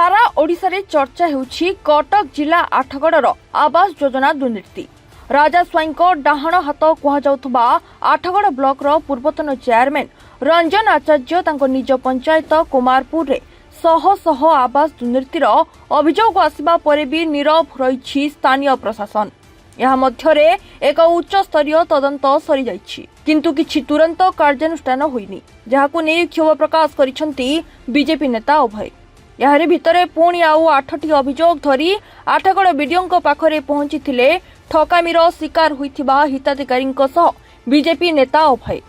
सारा ओडिशा रे चर्चा हेउछि कटक जिला आठगड़र आवास योजना दुर्नीति। राजा स्वाईं डाहाण हाथ कहुवा आठगड़ ब्लॉक रो पूर्वतन चेयरमैन रंजन आचार्य तांको निज पंचायत कुमारपुर रे शह शह आवास दुर्नीतिर अभियोग आसिबा परे भी नीरव रही स्थानीय प्रशासन। यह मध्यरे एक उच्च स्तरीय तदंत सरी जाइछि किंतु किछि तुरंत कार्यानुष्ठान होइनी, जहाकु नै क्षोभ प्रकाश करिसंती बीजेपी नेता अभय। यार भितरे पुणी आउ 8टी अभियोग धरी आठगड़ बीडीओ पाखरे पहुंचीथिले ठकामीर शिकार होइथिबा हिताधिकारीଙ୍କ सह बीजेपी नेता अभय।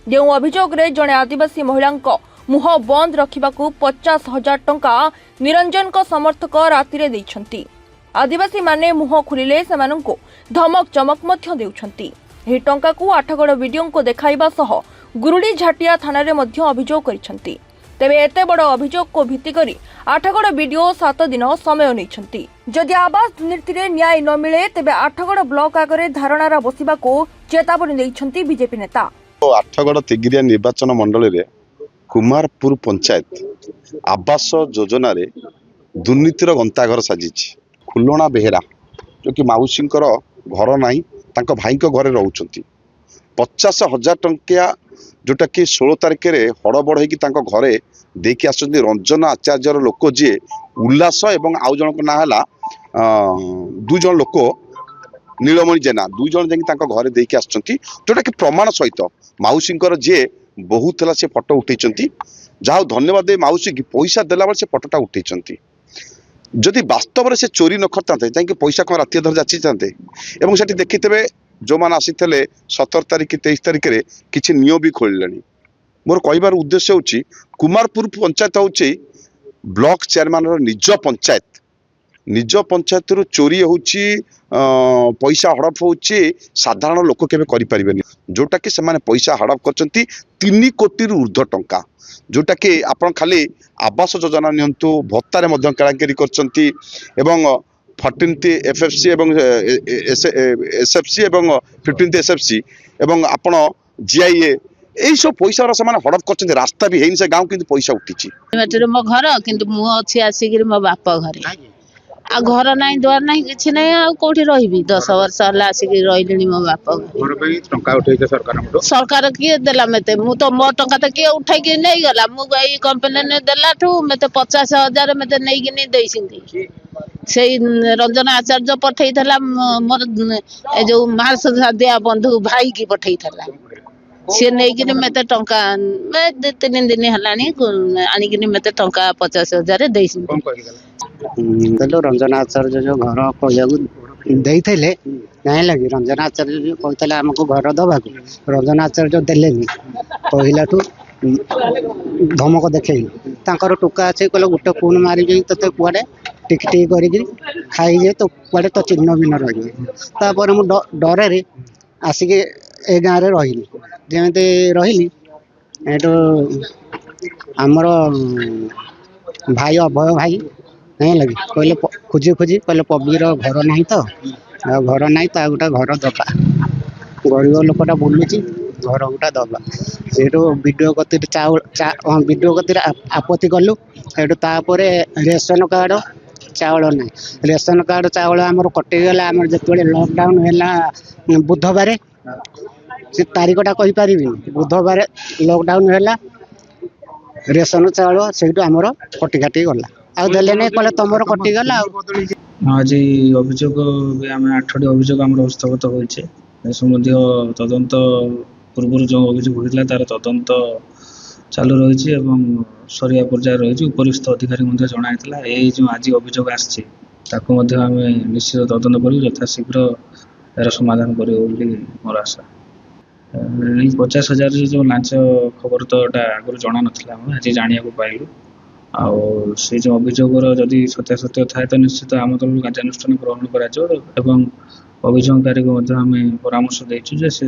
जो अभियोग रे जणे आदिवासी महिलांको मुह बंद रखिबाकू 50,000 टंका निरंजन समर्थक रातिरे दैछंती। आदिवासी माने मुह खुलिले सेमानंको धमक चमक मध्य देउछंती। एही टंका को आठगड़ बीडीओ को देखाइबा सह गुरुडी झाटिया थाना रे मध्य अभियोग करिसंती। तेबे एते बड़ अभियोग को भित्ति करी आठगड़ बीडीओ 7 दिन समय नैछंती। जदि आवास दुर्नीति रे न्याय न मिले तेबे आठगड़ ब्लॉक आगरे धारणारा बसिबाकू चेतावनी दैछंती बीजेपी नेता। आठगड़ तिगिरिया निर्वाचन मंडल रे कुमारपुर पंचायत आवास योजना रे दुर्नीतिर गंताघर साजिछि। खुलणा बेहेरा जो कि माउसींकर घर नाही तांको भाईको घरे रहउछंती। 50,000 टंकिया जोटा कि 16 तारिख रे हड़बड़ होगी घरे देखी आसुଛନ୍ତି रंजन आचार्यर लोक जी उल्लास एवं आउ जन ना है दु जन लोक नीलमणि जेना 2 जन जाकि घरे देखी आसुଛନ୍ତି जोटा कि प्रमाण सहित माउसींकर जे बहुत है से फटो उठे जहाँ धन्यवाद दे माउसी पैसा देला बेले से फटोटा उठे। जदि वास्तव में से चोरी न करते जाकि पैसा कौन राति धर जाची एवं से देखिथे जो मैंने आसी 17 तारिख 23 तारिख में किसी नियो भी खोलिले। मोर कहबार उद्देश्य हूँ कुमारपुर पंचायत हूँ ब्लॉक चेयरमैन निज पंचायत रु चोरी हूँ पैसा हड़प हूँ साधारण लोक केबे करि परिबेनी। जोटा कि सेमाने पैसा हड़प करचंती 3 कोटी ऊर्ध्व टंका जोटा कि आपण खाली आवास योजना नियंतु भत्तारे मध्य केलांकेरी करचंती एवं 14th एफएफसी एवं एसएफसी एवं 15th एसएफसी एवं आपण जीआईए एई सब पैसा से हड़प कर रास्ता भी है गाँव कि पैसा उठी मो घर कि मुझे अच्छी आसिक मो बाप घर आ घर ना द्वार ना कि कौटी रही 10 वर्ष है आसिक रही मो बाप घर सरकार किए देला मते मु तो मो टंका तो किए उठाई नहीं गला मुझे कंप्लेन देलाठू मते 50,000 मते नहीं कि देइसिंदी से रंजन आचार्य पठे मोर जो मार्स दिया बंधु भाई की पठे सी नहीं मत टंका 2-3 दिन है आनिक मत टंका 50,000 दे रंजन आचार्य जो घर कहते ना लगे रंजन आचार्य जो कहते आमको घर दबा रंजन आचार्य देले कहला धमक देखे टोका अच्छे कहले गोटे फोन मारी ते कड़े टिक टिक कर खाई तो कड़े तो चिन्ह भिन्न रही मुझे डर आसिक ए गाँव में रही जमी रही आमर भाई अभय भाई नहीं लगे कहले खोजी खोजी कहले पब्लिर घर ना तो घर ना तो गोटे घर दबा गरीब लोकटा बुलूची घर गोटा दबा से विडियो गति विडियो गति आपत्ति कलु सेपर रेशन कार्ड चाउल ना रेशन कार्ड चाउल आमर कटिगला आम जो लॉकडाउन है बुधवार से तारीखटा कहीपर बुधवार लॉकडाउन है रेशन चाउल से आमर कटिकाटी गला आदे नहीं कले तुम कटिगला आज अभियोग आम 8टी अभियोग आम हस्तगत होबंधी तदंत पूर्व जो अभियोग होता तार तदंत चालू रही सरिया पर्याय रही उपरिस्थ अधिकारी जनाई ये जो आज अभियोग आम निश्चित तदंत कर यथाशीघ्र यार समाधान कर मोर आशा। 50,000 जो लांच खबर तो आगुरी जना नाला आज जाना पाइलु आउ से जो अभियोगर जदि सत्यासत्य थाए तो निश्चित आम तरफ कार्यानुष्ठान ग्रहण कर अभियोगकारी को परामर्श देचु से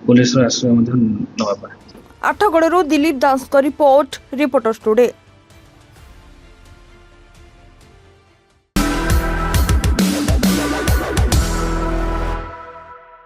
पुलिस आश्रय नापा। आठगड़ू दिलीप दास रिपोर्ट रिपोर्टर्स टुडे।